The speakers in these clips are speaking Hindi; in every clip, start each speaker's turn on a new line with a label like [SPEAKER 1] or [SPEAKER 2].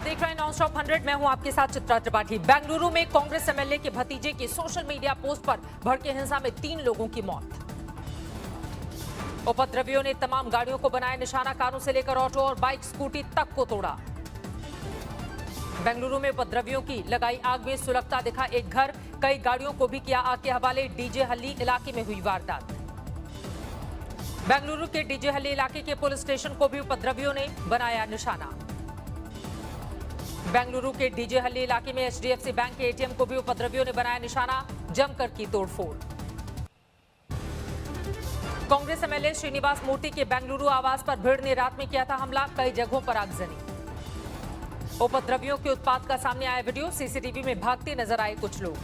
[SPEAKER 1] देख रहे हैं नॉनस्टॉप 100। मैं हूं आपके साथ चित्रा त्रिपाठी। बेंगलुरु में कांग्रेस एमएलए के भतीजे की सोशल मीडिया पोस्ट पर भड़के हिंसा में 3 लोगों की मौत। उपद्रवियों ने तमाम गाड़ियों को बनाया निशाना, कारों से लेकर ऑटो और बाइक स्कूटी तक को तोड़ा। बेंगलुरु में उपद्रवियों की लगाई आग में सुलगता दिखा एक घर, कई गाड़ियों को भी किया आग के हवाले। डीजे हल्ली इलाके में हुई वारदात। बेंगलुरु के डीजे हल्ली इलाके के पुलिस स्टेशन को भी उपद्रवियों ने बनाया निशाना। बेंगलुरु के डीजे हल्ली इलाके में एचडीएफसी बैंक के एटीएम को भी उपद्रवियों ने बनाया निशाना, जमकर की तोड़फोड़। कांग्रेस एमएलए श्रीनिवास मूर्ति के बेंगलुरु आवास पर भीड़ ने रात में किया था हमला, कई जगहों पर आगजनी। उपद्रवियों के उत्पात का सामने आया वीडियो, सीसीटीवी में भागते नजर आए कुछ लोग।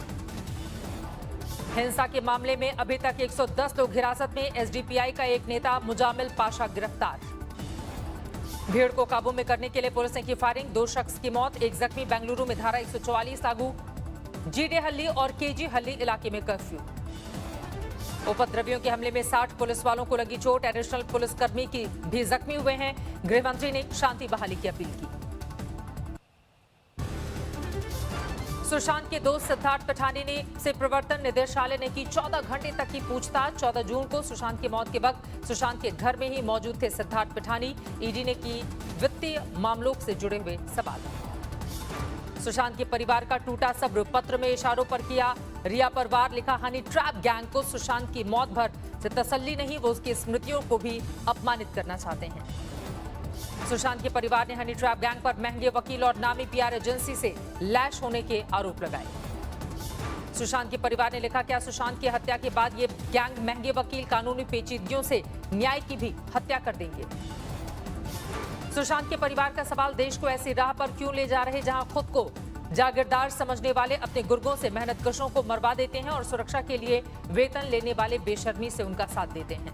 [SPEAKER 1] हिंसा के मामले में अभी तक 110 लोग हिरासत में, एसडीपीआई का एक नेता मुजामिल पाशा गिरफ्तार। भीड़ को काबू में करने के लिए पुलिस ने की फायरिंग, 2 शख्स की मौत, 1 जख्मी। बेंगलुरु में धारा 144 लागू, जीडे हल्ली और केजी हल्ली इलाके में कर्फ्यू। उपद्रवियों के हमले में 60 पुलिस वालों को लगी चोट, एडिशनल पुलिसकर्मी की भी जख्मी हुए हैं। गृह मंत्री ने शांति बहाली की अपील की। सुशांत के दोस्त सिद्धार्थ पिठानी से प्रवर्तन निदेशालय ने की 14 घंटे तक की पूछताछ। 14 जून को सुशांत की मौत के वक्त सुशांत के घर में ही मौजूद थे सिद्धार्थ पिठानी। ईडी ने की वित्तीय मामलों से जुड़े हुए सवाल। सुशांत के परिवार का टूटा सब्र, पत्र में इशारों पर किया रिया पर वार। लिखा, हनी ट्रैप गैंग को सुशांत की मौत भर से तसल्ली नहीं, वो उसकी स्मृतियों को भी अपमानित करना चाहते हैं। सुशांत के परिवार ने हनी ट्रैप गैंग पर महंगे वकील और नामी पीआर एजेंसी से लैश होने के आरोप लगाए। सुशांत के परिवार ने लिखा, क्या सुशांत की हत्या के बाद ये गैंग महंगे वकील, कानूनी पेचीदगियों से न्याय की भी हत्या कर देंगे? सुशांत के परिवार का सवाल, देश को ऐसी राह पर क्यों ले जा रहे जहां खुद को जागीरदार समझने वाले अपने गुर्गों से मेहनतकशों को मरवा देते हैं और सुरक्षा के लिए वेतन लेने वाले बेशर्मी से उनका साथ देते हैं।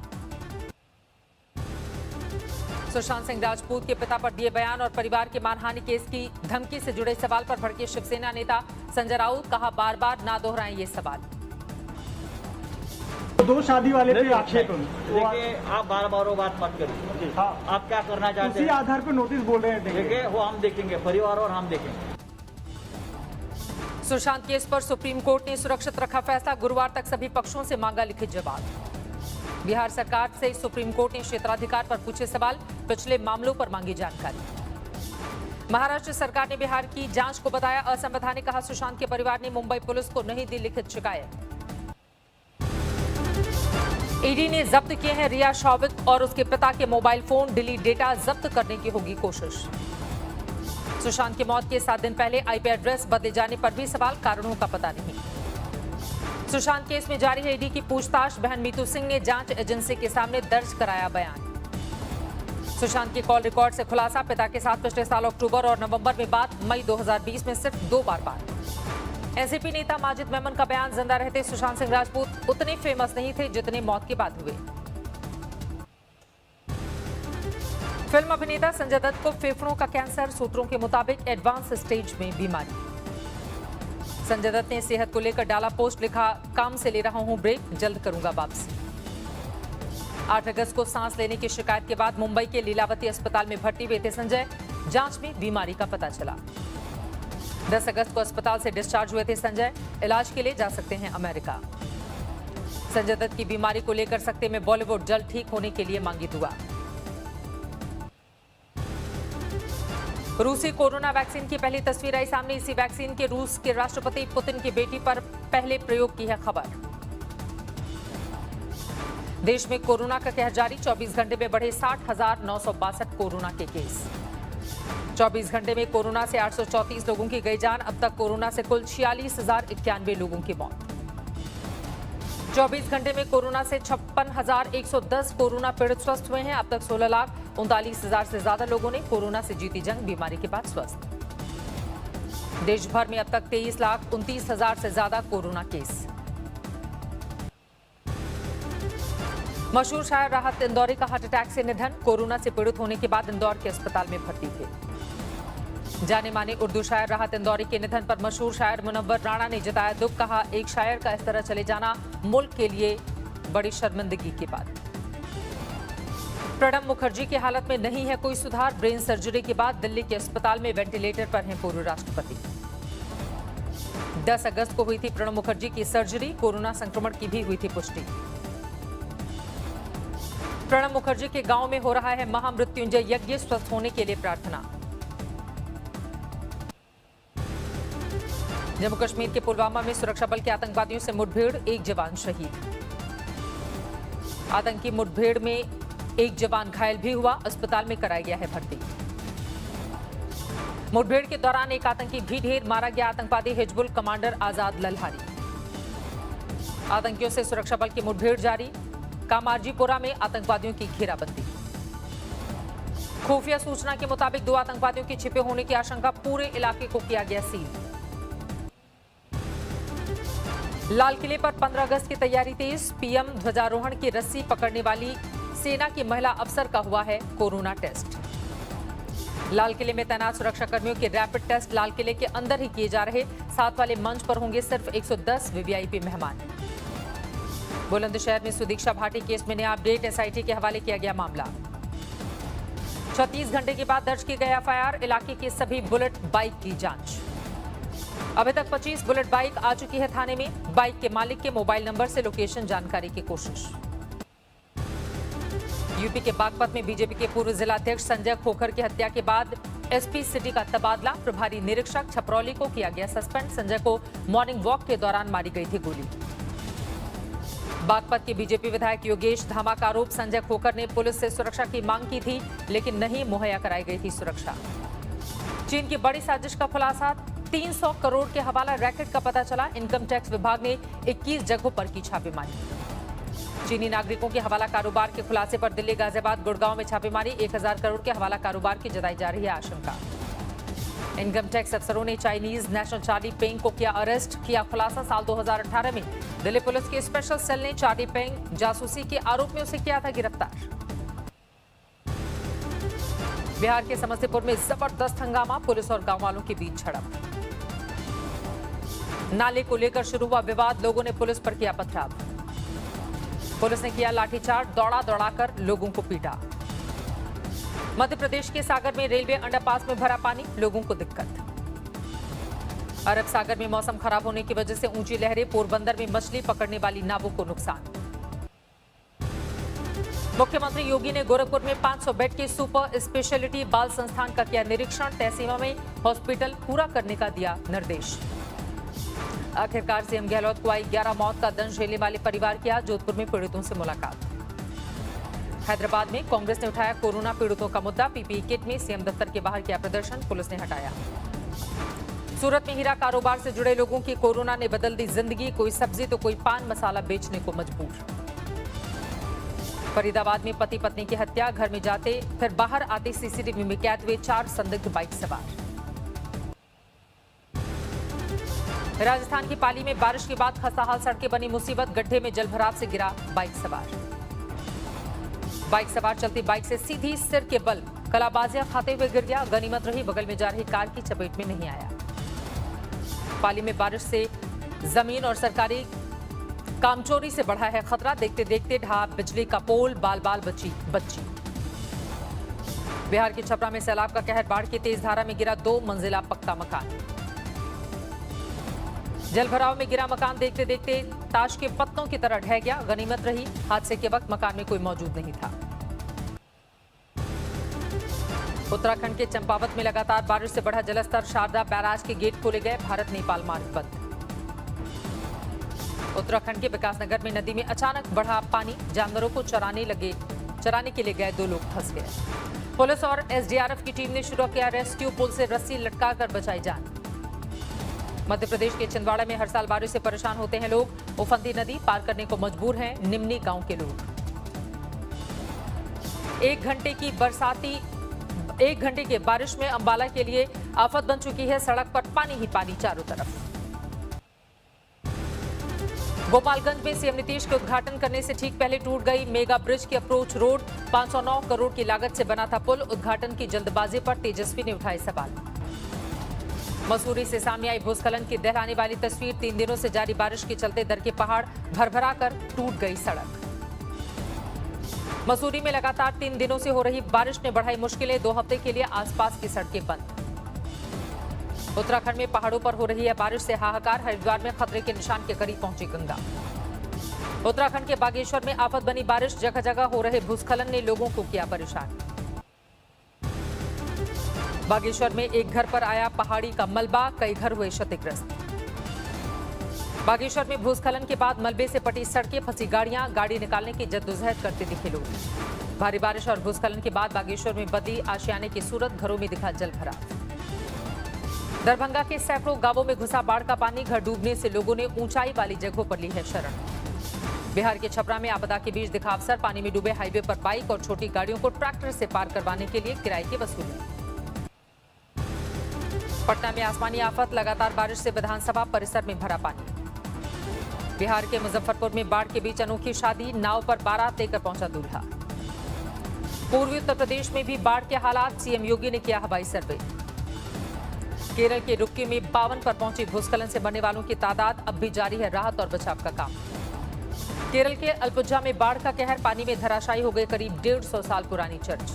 [SPEAKER 1] सुशांत सिंह राजपूत के पिता पर दिए बयान और परिवार के मानहानि केस की धमकी से जुड़े सवाल पर भड़के शिवसेना नेता संजय राउत। कहा, बार बार ना दोहराएं ये सवाल।
[SPEAKER 2] 2 शादी वाले पे आक्षेप।
[SPEAKER 3] देखिए, आप बार-बार वो बात मत करिए।
[SPEAKER 2] हाँ,
[SPEAKER 3] आप क्या करना चाहते हैं?
[SPEAKER 2] उसी आधार पर नोटिस बोल रहे हैं।
[SPEAKER 3] देखिए, वो हम देखेंगे, परिवार और हम देखेंगे।
[SPEAKER 1] सुशांत केस पर सुप्रीम कोर्ट ने सुरक्षित रखा फैसला, गुरुवार तक सभी पक्षों से मांगा लिखित जवाब। बिहार सरकार से सुप्रीम कोर्ट ने क्षेत्राधिकार पर पूछे सवाल, पिछले मामलों पर मांगी जानकारी। महाराष्ट्र सरकार ने बिहार की जांच को बताया असंवैधानिक। कहा, सुशांत के परिवार ने मुंबई पुलिस को नहीं दी लिखित शिकायत। ईडी ने जब्त किए हैं रिया शौविक और उसके पिता के मोबाइल फोन, डिलीट डेटा जब्त करने की होगी कोशिश। सुशांत की मौत के 7 दिन पहले आईपी एड्रेस बदले जाने पर भी सवाल, कारणों का पता नहीं। सुशांत केस में जारी है ईडी की पूछताछ। बहन मीतू सिंह ने जांच एजेंसी के सामने दर्ज कराया बयान। सुशांत के कॉल रिकॉर्ड से खुलासा, पिता के साथ पिछले साल अक्टूबर और नवंबर में बात, मई 2020 में सिर्फ 2 बार बात। एनसीपी नेता माजिद मेमन का बयान, जिंदा रहते सुशांत सिंह राजपूत उतने फेमस नहीं थे जितने मौत के बाद हुए। फिल्म अभिनेता संजय दत्त को फेफड़ों का कैंसर, सूत्रों के मुताबिक एडवांस स्टेज में बीमारी। संजय दत्त ने सेहत को लेकर डाला पोस्ट, लिखा, काम से ले रहा हूं ब्रेक, जल्द करूंगा वापसी। 8 अगस्त को सांस लेने की शिकायत के बाद मुंबई के लीलावती अस्पताल में भर्ती हुए थे संजय। जांच में बीमारी का पता चला। 10 अगस्त को अस्पताल से डिस्चार्ज हुए थे संजय, इलाज के लिए जा सकते हैं अमेरिका। संजय दत्त की बीमारी को लेकर सकते में बॉलीवुड जल्द ठीक होने के लिए मांगी दुआ। रूसी कोरोना वैक्सीन की पहली तस्वीर आई सामने। इसी वैक्सीन के रूस के राष्ट्रपति पुतिन की बेटी पर पहले प्रयोग की है खबर। देश में कोरोना का कहर जारी, 24 घंटे में बढ़े 60,962 कोरोना के केस। 24 घंटे में कोरोना से 834 लोगों की गई जान। अब तक कोरोना से कुल 46,091 लोगों की मौत। 24 घंटे में कोरोना से 56,110 कोरोना पीड़ित स्वस्थ हुए हैं। अब तक 16,39,000 से ज्यादा लोगों ने कोरोना से जीती जंग, बीमारी के बाद स्वस्थ। देश भर में अब तक 23,29,000 से ज्यादा कोरोना केस। मशहूर शायर राहत इंदौरी का हार्ट अटैक से निधन, कोरोना से पीड़ित होने के बाद इंदौर के अस्पताल में भर्ती थे। जाने माने उर्दू शायर राहत इंदौरी के निधन पर मशहूर शायर मुनव्वर राणा ने जताया दुख। कहा, एक शायर का इस तरह चले जाना मुल्क के लिए बड़ी शर्मिंदगी की बात। प्रणब मुखर्जी की हालत में नहीं है कोई सुधार। ब्रेन सर्जरी के बाद दिल्ली के अस्पताल में वेंटिलेटर पर हैं पूर्व राष्ट्रपति। 10 अगस्त को हुई थी प्रणब मुखर्जी की सर्जरी। कोरोना संक्रमण की भी हुई थी पुष्टि। प्रणब मुखर्जी के गांव में हो रहा है महामृत्युंजय यज्ञ, स्वस्थ होने के लिए प्रार्थना। जम्मू कश्मीर के पुलवामा में सुरक्षा बल के आतंकवादियों से मुठभेड़, 1 जवान शहीद। आतंकी मुठभेड़ में 1 जवान घायल भी हुआ, अस्पताल में कराया गया है भर्ती। मुठभेड़ के दौरान एक आतंकी भी ढेर, मारा गया आतंकवादी हिजबुल कमांडर आजाद लल्हारी। आतंकियों से सुरक्षा बल की मुठभेड़ जारी। कामारजीपुरा में आतंकवादियों की घेराबंदी। खुफिया सूचना के मुताबिक 2 आतंकवादियों के छिपे होने की आशंका, पूरे इलाके को किया गया सील। लाल किले पर 15 अगस्त की तैयारी तेज। पीएम ध्वजारोहण की रस्सी पकड़ने वाली सेना की महिला अफसर का हुआ है कोरोना टेस्ट। लाल किले में तैनात सुरक्षा कर्मियों के रैपिड टेस्ट लाल किले के अंदर ही किए जा रहे। साथ वाले मंच पर होंगे सिर्फ 110 वीवीआईपी मेहमान। बुलंदशहर में सुदीक्षा भाटी केस में नया अपडेट, एसआईटी के हवाले किया गया मामला। 36 घंटे के बाद दर्ज की गई एफआईआर, इलाके की सभी बुलेट बाइक की जांच। अभी तक 25 बुलेट बाइक आ चुकी है थाने में। बाइक के मालिक के मोबाइल नंबर से लोकेशन जानकारी की कोशिश। यूपी के बागपत में बीजेपी के पूर्व जिलाध्यक्ष संजय खोखर की हत्या के बाद एसपी सिटी का तबादला। प्रभारी निरीक्षक छपरौली को किया गया सस्पेंड। संजय को मॉर्निंग वॉक के दौरान मारी गई थी गोली। बागपत के बीजेपी विधायक योगेश धामा का आरोप, संजय खोखर ने पुलिस से सुरक्षा की मांग की थी लेकिन नहीं मुहैया कराई गई थी सुरक्षा। चीन की बड़ी साजिश का खुलासा, 300 करोड़ के हवाला रैकेट का पता चला। इनकम टैक्स विभाग ने 21 जगहों पर की छापेमारी। चीनी नागरिकों के हवाला कारोबार के खुलासे पर दिल्ली, गाजियाबाद, गुड़गांव में छापेमारी। 1000 करोड़ के हवाला कारोबार की जताई जा रही है आशंका। इनकम टैक्स अफसरों ने चाइनीज नेशनल चार्ली पेंग को किया अरेस्ट, किया खुलासा। साल 2018 में दिल्ली पुलिस के स्पेशल सेल ने चार्ली पेंग जासूसी के आरोप में उसे किया था गिरफ्तार। बिहार के समस्तीपुर में जबरदस्त हंगामा, पुलिस और गांव वालों के बीच झड़प। नाले को लेकर शुरू हुआ विवाद, लोगों ने पुलिस पर किया पथराव। पुलिस ने किया लाठीचार्ज, दौड़ाकर लोगों को पीटा। मध्य प्रदेश के सागर में रेलवे अंडरपास में भरा पानी, लोगों को दिक्कत। अरब सागर में मौसम खराब होने की वजह से ऊंची लहरें, पोरबंदर में मछली पकड़ने वाली नावों को नुकसान। मुख्यमंत्री योगी ने गोरखपुर में 500 बेड के सुपर स्पेशलिटी बाल संस्थान का किया निरीक्षण। तय सीमा में हॉस्पिटल पूरा करने का दिया निर्देश। आखिरकार सीएम गहलोत को आई 11 मौत का दंश झेलने वाले परिवार किया जोधपुर में पीड़ितों से मुलाकात। हैदराबाद में कांग्रेस ने उठाया कोरोना पीड़ितों का मुद्दा, पीपीई किट में सीएम दफ्तर के बाहर किया प्रदर्शन, पुलिस ने हटाया। सूरत में हीरा कारोबार से जुड़े लोगों की कोरोना ने बदल दी जिंदगी, कोई सब्जी तो कोई पान मसाला बेचने को मजबूर। फरीदाबाद में पति पत्नी की हत्या, घर में जाते फिर बाहर आते सीसीटीवी में कैद हुए 4 संदिग्ध बाइक सवार। राजस्थान की पाली में बारिश के बाद खस्ताहाल सड़कें बनी मुसीबत, गड्ढे में जलभराव से गिरा बाइक सवार। बाइक सवार चलती बाइक से सीधी सिर के बल कलाबाजियां खाते हुए गिर गया, गनीमत रही बगल में जा रही कार की चपेट में नहीं आया। पाली में बारिश से जमीन और सरकारी कामचोरी से बढ़ा है खतरा, देखते देखते ढहा बिजली का पोल, बाल बाल बची बच्ची। बिहार के छपरा में सैलाब का कहर, बाढ़ की तेज धारा में गिरा 2 मंजिला पक्का मकान। जलभराव में गिरा मकान देखते देखते ताश के पत्तों की तरह ढह गया, गनीमत रही हादसे के वक्त मकान में कोई मौजूद नहीं था। उत्तराखंड के चंपावत में लगातार बारिश से बढ़ा जलस्तर, शारदा बैराज के गेट खोले गए, भारत नेपाल मार्ग बंद। उत्तराखंड के विकासनगर में नदी में अचानक बढ़ा पानी, जानवरों को चराने के लिए गए 2 लोग फंस गए। पुलिस और एसडीआरएफ की टीम ने शुरू किया रेस्क्यू, पुल से रस्सी लटकाकर बचाई जान। मध्य प्रदेश के छिंदवाड़ा में हर साल बारिश से परेशान होते हैं लोग, उफंती नदी पार करने को मजबूर हैं निम्नी गांव के लोग। 1 घंटे की बारिश में अंबाला के लिए आफत बन चुकी है, सड़क पर पानी ही पानी चारों तरफ। गोपालगंज में सीएम नीतीश के उद्घाटन करने से ठीक पहले टूट गई मेगा ब्रिज की अप्रोच रोड, 509 करोड़ की लागत से बना था पुल, उद्घाटन की जल्दबाजी पर तेजस्वी ने उठाए सवाल। मसूरी से सामने आई भूस्खलन की दहलाने वाली तस्वीर, 3 दिनों से जारी बारिश के चलते दर के पहाड़ भरभरा कर टूट गई सड़क। मसूरी में लगातार 3 दिनों से हो रही बारिश ने बढ़ाई मुश्किलें। 2 हफ्ते के लिए आसपास की सड़कें बंद। उत्तराखंड में पहाड़ों पर हो रही है बारिश से हाहाकार। हरिद्वार में खतरे के निशान के करीब पहुंची गंगा। उत्तराखंड के बागेश्वर में आफत बनी बारिश। जगह जगह हो रहे भूस्खलन ने लोगों को किया परेशान। बागेश्वर में एक घर पर आया पहाड़ी का मलबा। कई घर हुए क्षतिग्रस्त। बागेश्वर में भूस्खलन के बाद मलबे से पटी सड़कें, फंसी गाड़ियां। गाड़ी निकालने की जद्दोजहद करते दिखे लोग। भारी बारिश और भूस्खलन के बाद बागेश्वर में बदली आशियाने की सूरत। घरों में दिखा जलभराव। दरभंगा के सैकड़ों गांवों में घुसा बाढ़ का पानी। घर डूबने से लोगों ने ऊंचाई वाली जगहों पर ली है शरण। बिहार के छपरा में आपदा के बीच दिखा अवसर। पानी में डूबे हाईवे पर बाइक और छोटी गाड़ियों को ट्रैक्टर से पार करवाने के लिए किराए की वसूली। पटना में आसमानी आफत। लगातार बारिश से विधानसभा परिसर में भरा पानी। बिहार के मुजफ्फरपुर में बाढ़ के बीच अनोखी शादी। नाव पर बारात लेकर पहुंचा दूल्हा। पूर्वी उत्तर प्रदेश में भी बाढ़ के हालात। सीएम योगी ने किया हवाई सर्वे। केरल के रुक्की में 52 पर पहुंची भूस्खलन से मरने वालों की तादाद। अब भी जारी है राहत और बचाव का काम। केरल के अल्पुझा में बाढ़ का कहर। पानी में धराशायी हो गए करीब 150 साल पुरानी चर्च।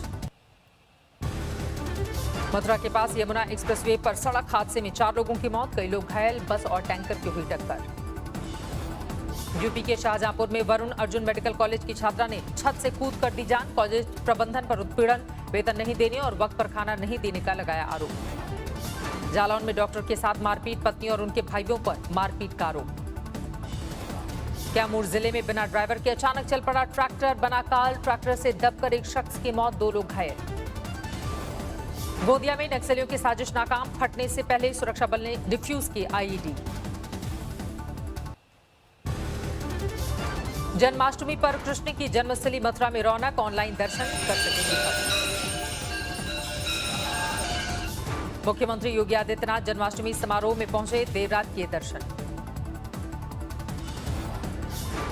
[SPEAKER 1] मथुरा के पास यमुना एक्सप्रेसवे पर सड़क हादसे में 4 लोगों की मौत। कई लोग घायल। बस और टैंकर की हुई टक्कर। यूपी के शाहजहांपुर में वरुण अर्जुन मेडिकल कॉलेज की छात्रा ने छत से कूद कर दी जान। कॉलेज प्रबंधन पर उत्पीड़न, वेतन नहीं देने और वक्त पर खाना नहीं देने का लगाया आरोप। जालौन में डॉक्टर के साथ मारपीट। पत्नी और उनके भाइयों पर मारपीट का आरोप। कैमूर जिले में बिना ड्राइवर के अचानक चल पड़ा ट्रैक्टर। बना काल। ट्रैक्टर से दबकर एक शख्स की मौत। 2 लोग घायल। गोंदिया में नक्सलियों की साजिश नाकाम। फटने से पहले सुरक्षा बल ने डिफ्यूज की आईईडी। जन्माष्टमी पर कृष्ण की जन्मस्थली मथुरा में रौनक। ऑनलाइन दर्शन कर सकेंगे। मुख्यमंत्री योगी आदित्यनाथ जन्माष्टमी समारोह में पहुंचे। देर रात किए दर्शन।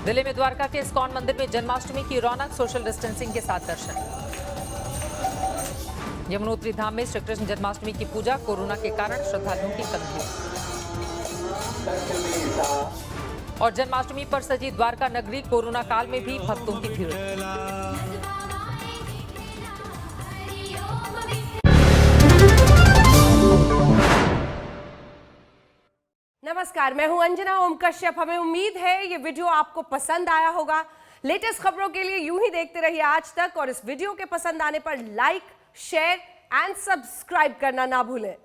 [SPEAKER 1] दिल्ली में द्वारका के इस्कॉन मंदिर में जन्माष्टमी की रौनक। सोशल डिस्टेंसिंग के साथ दर्शन। यमुनोत्री धाम में श्रीकृष्ण जन्माष्टमी की पूजा। कोरोना के कारण श्रद्धालुओं की कम भीड़। और जन्माष्टमी पर सजी द्वारका नगरी। कोरोना काल में भी भक्तों की भीड़।
[SPEAKER 4] नमस्कार, मैं हूं अंजना ओम कश्यप। हमें उम्मीद है ये वीडियो आपको पसंद आया होगा। लेटेस्ट खबरों के लिए यूं ही देखते रहिए आज तक और इस वीडियो के पसंद आने पर लाइक, शेयर एंड सब्सक्राइब करना ना भूलें।